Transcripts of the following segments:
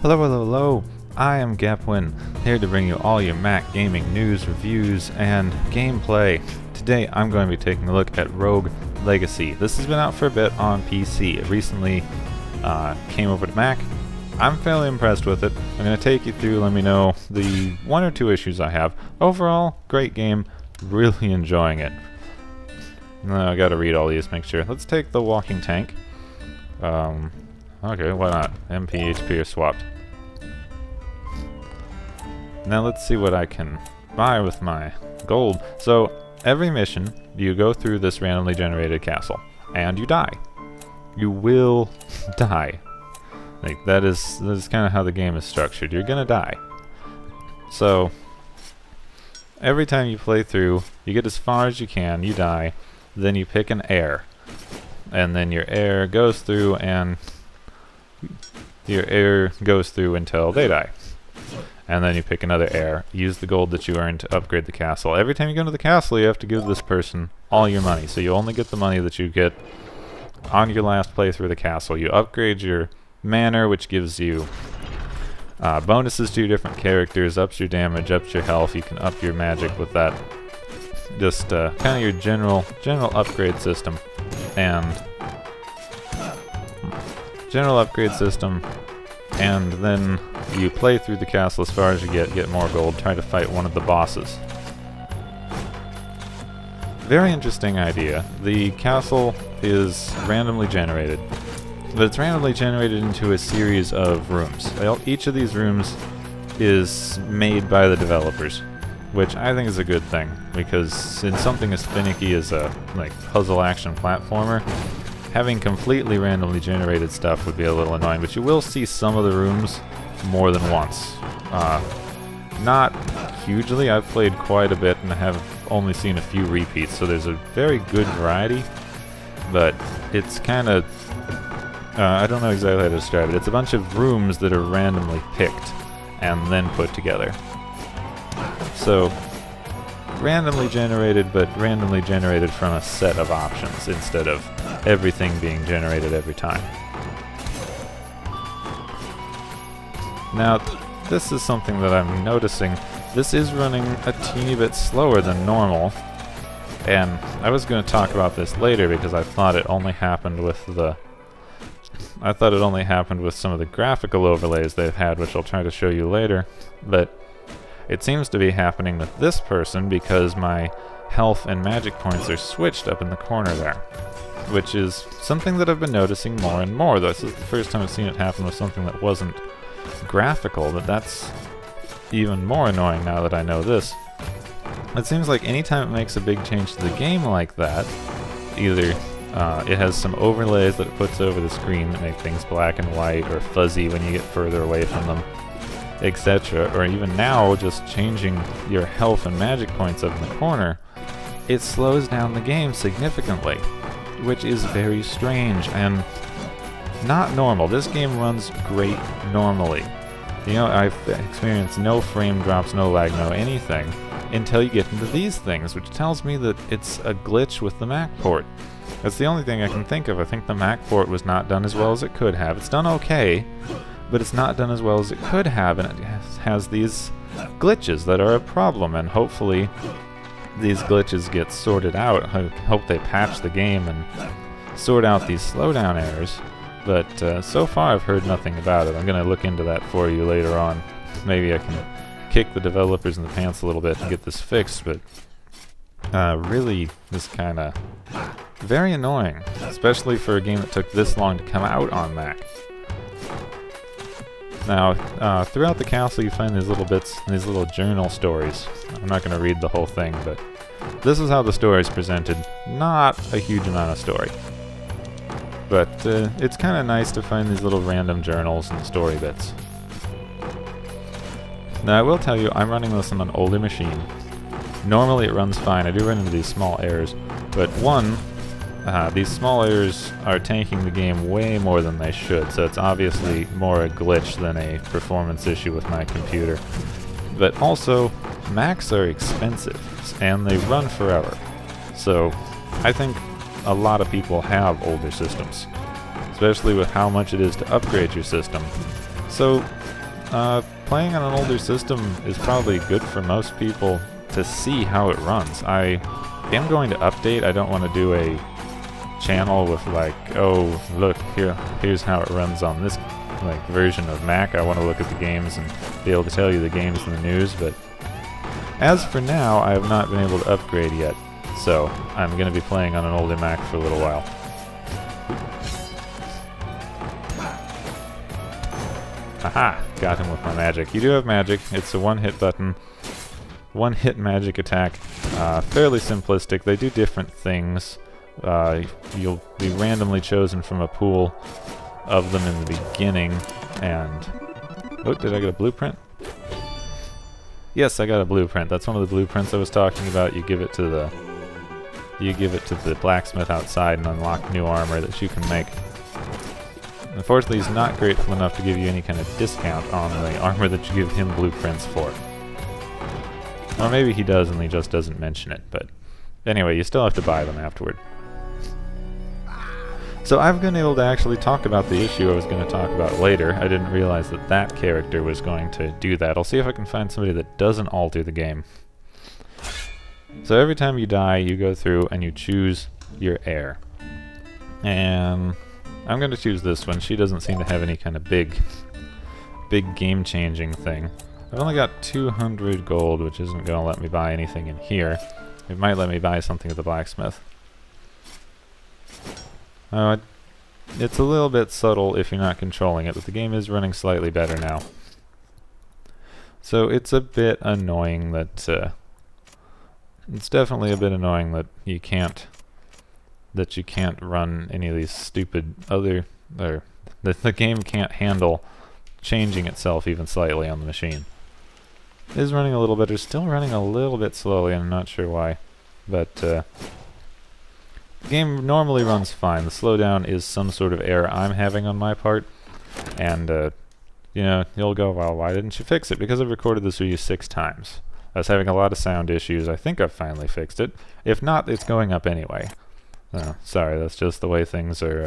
Hello, hello, hello. I am Gepwin, here to bring you all your Mac gaming news, reviews, and gameplay. Today I'm going to be taking a look at Rogue Legacy. This has been out for a bit on PC. It recently came over to Mac. I'm fairly impressed with it. I'm going to take you through, let me know the one or two issues I have. Overall, great game. Really enjoying it. No, I gotta read all these, make sure. Let's take the walking tank. Okay, why not? MP, HP are swapped. Now let's see what I can buy with my gold. So, every mission, you go through this randomly generated castle, and you die. You will die. Like, that is kind of how the game is structured. You're gonna die. So, every time you play through, you get as far as you can, you die, then you pick an heir. And then your heir goes through and until they die. And then you pick another heir, use the gold that you earned to upgrade the castle. Every time you go into the castle, you have to give this person all your money. So you only get the money that you get on your last playthrough of the castle. You upgrade your manor, which gives you bonuses to your different characters, ups your damage, ups your health. You can up your magic with that. Just kind of your general upgrade system. And then you play through the castle as far as you get more gold, try to fight one of the bosses. Very interesting idea. The castle is randomly generated, but it's randomly generated into a series of rooms. Each of these rooms is made by the developers, which I think is a good thing, because in something as finicky as a puzzle action platformer, having completely randomly generated stuff would be a little annoying, but you will see some of the rooms more than once. Not hugely. I've played quite a bit and have only seen a few repeats, so there's a very good variety, but it's kind of... I don't know exactly how to describe it. It's a bunch of rooms that are randomly picked and then put together. So, randomly generated, but randomly generated from a set of options instead of everything being generated every time. Now, this is something that I'm noticing. This is running a teeny bit slower than normal, and I was going to talk about this later because I thought it only happened with some of the graphical overlays they've had, which I'll try to show you later, but it seems to be happening with this person because my health and magic points are switched up in the corner there, which is something that I've been noticing more and more. This is the first time I've seen it happen with something that wasn't graphical, but that's even more annoying now that I know this. It seems like anytime it makes a big change to the game like that, either it has some overlays that it puts over the screen that make things black and white or fuzzy when you get further away from them, etc., or even now just changing your health and magic points up in the corner, it slows down the game significantly, which is very strange and not normal. This game runs great normally. You know, I've experienced no frame drops, no lag, no anything, until you get into these things, which tells me that it's a glitch with the Mac port. That's the only thing I can think of. I think the Mac port was not done as well as it could have. It's done okay, but it's not done as well as it could have, and it has these glitches that are a problem, and hopefully these glitches get sorted out. I hope they patch the game and sort out these slowdown errors, but so far I've heard nothing about it. I'm going to look into that for you later on. Maybe I can kick the developers in the pants a little bit and get this fixed, but really just kind of very annoying, especially for a game that took this long to come out on Mac. Now, throughout the castle you find these little bits, these little journal stories. I'm not going to read the whole thing, but this is how the story is presented. Not a huge amount of story. But it's kind of nice to find these little random journals and story bits. Now, I will tell you, I'm running this on an older machine. Normally it runs fine. I do run into these small errors, but these small errors are tanking the game way more than they should, so it's obviously more a glitch than a performance issue with my computer. But also, Macs are expensive, and they run forever. So, I think a lot of people have older systems, especially with how much it is to upgrade your system. So, Playing on an older system is probably good for most people to see how it runs. I am going to update. I don't want to do a channel with like, oh, look, here's how it runs on this like version of Mac. I want to look at the games and be able to tell you the games in the news, but as for now, I have not been able to upgrade yet, so I'm going to be playing on an older Mac for a little while. Haha, got him with my magic. You do have magic. It's a one-hit button, one-hit magic attack. Fairly simplistic. They do different things. You'll be randomly chosen from a pool of them in the beginning, and... Oh, did I get a blueprint? Yes, I got a blueprint. That's one of the blueprints I was talking about. You give it to the blacksmith outside and unlock new armor that you can make. Unfortunately, he's not grateful enough to give you any kind of discount on the armor that you give him blueprints for. Or maybe he does and he just doesn't mention it, but anyway, you still have to buy them afterward. So I've been able to actually talk about the issue I was going to talk about later. I didn't realize that that character was going to do that. I'll see if I can find somebody that doesn't alter the game. So every time you die, you go through and you choose your heir. And I'm going to choose this one. She doesn't seem to have any kind of big game-changing thing. I've only got 200 gold, which isn't going to let me buy anything in here. It might let me buy something at the blacksmith. It's a little bit subtle if you're not controlling it, but the game is running slightly better now. So it's a bit annoying that... it's definitely a bit annoying that you can't run any of these stupid other... or that the game can't handle changing itself even slightly on the machine. It is running a little better, still running a little bit slowly, and I'm not sure why. But the game normally runs fine. The slowdown is some sort of error I'm having on my part. And, you know, you'll go, well, why didn't you fix it? Because I've recorded this video 6 times. I was having a lot of sound issues. I think I've finally fixed it. If not, it's going up anyway. Sorry, that's just the way things are,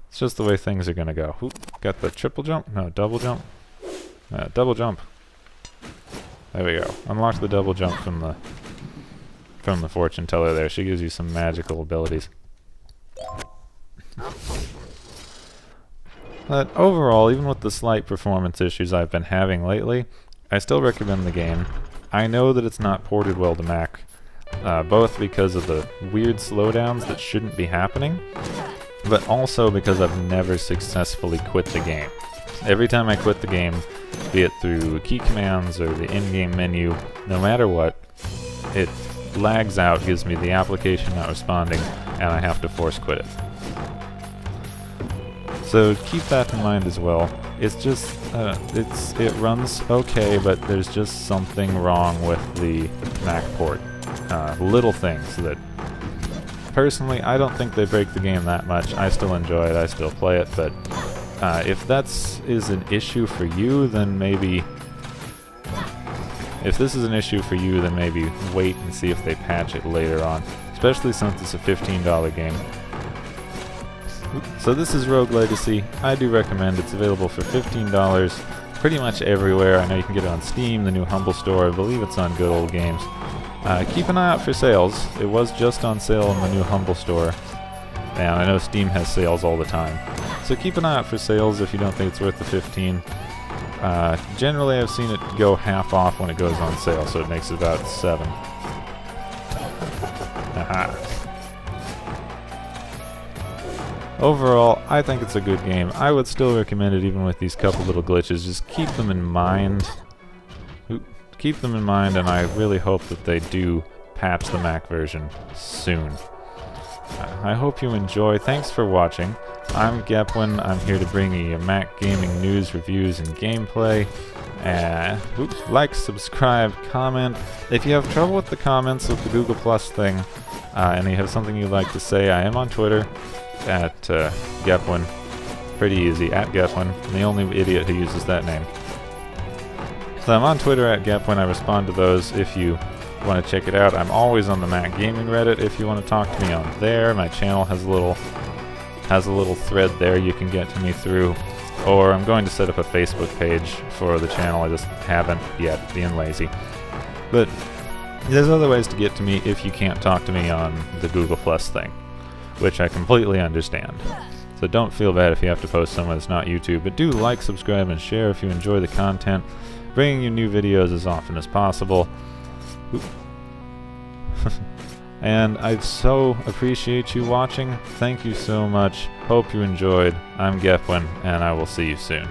it's just the way things are gonna go. Oop, got the triple jump? No, double jump? Double jump. There we go. Unlock the double jump from the fortune teller there. She gives you some magical abilities. But overall, even with the slight performance issues I've been having lately, I still recommend the game. I know that it's not ported well to Mac, both because of the weird slowdowns that shouldn't be happening, but also because I've never successfully quit the game. Every time I quit the game, be it through key commands or the in-game menu, no matter what, it lags out, gives me the application not responding, and I have to force quit it. So keep that in mind as well. It's just, it runs okay, but there's just something wrong with the Mac port. Little things that, personally, I don't think they break the game that much. I still enjoy it, I still play it, but if is an issue for you, then maybe... If this is an issue for you, then maybe wait and see if they patch it later on, especially since it's a $15 game. So this is Rogue Legacy. I do recommend it's available for $15 pretty much everywhere. I know you can get it on Steam, the new Humble Store. I believe it's on Good Old Games. Keep an eye out for sales. It was just on sale in the new Humble Store, and I know Steam has sales all the time. So keep an eye out for sales if you don't think it's worth the $15. Generally I've seen it go half off when it goes on sale, so it makes it about $7. Aha. Overall, I think it's a good game. I would still recommend it even with these couple little glitches. Just keep them in mind. Keep them in mind, and I really hope that they do patch the Mac version soon. I hope you enjoy. Thanks for watching. I'm Gepwin. I'm here to bring you Mac gaming news, reviews, and gameplay. Like, subscribe, comment. If you have trouble with the comments with the Google Plus thing, and you have something you'd like to say, I am on Twitter at Gepwin. Pretty easy, at Gepwin. I'm the only idiot who uses that name. So I'm on Twitter at Gepwin. I respond to those if you want to check it out. I'm always on the Mac Gaming Reddit if you want to talk to me on there. My channel has a little thread there you can get to me through. or I'm going to set up a Facebook page for the channel. I just haven't yet, being lazy. But there's other ways to get to me if you can't talk to me on the Google Plus thing, which I completely understand. So don't feel bad if you have to post somewhere that's not YouTube, but do like, subscribe, and share if you enjoy the content, bringing you new videos as often as possible. And I so appreciate you watching. Thank you so much. Hope you enjoyed. I'm Gepwin, and I will see you soon.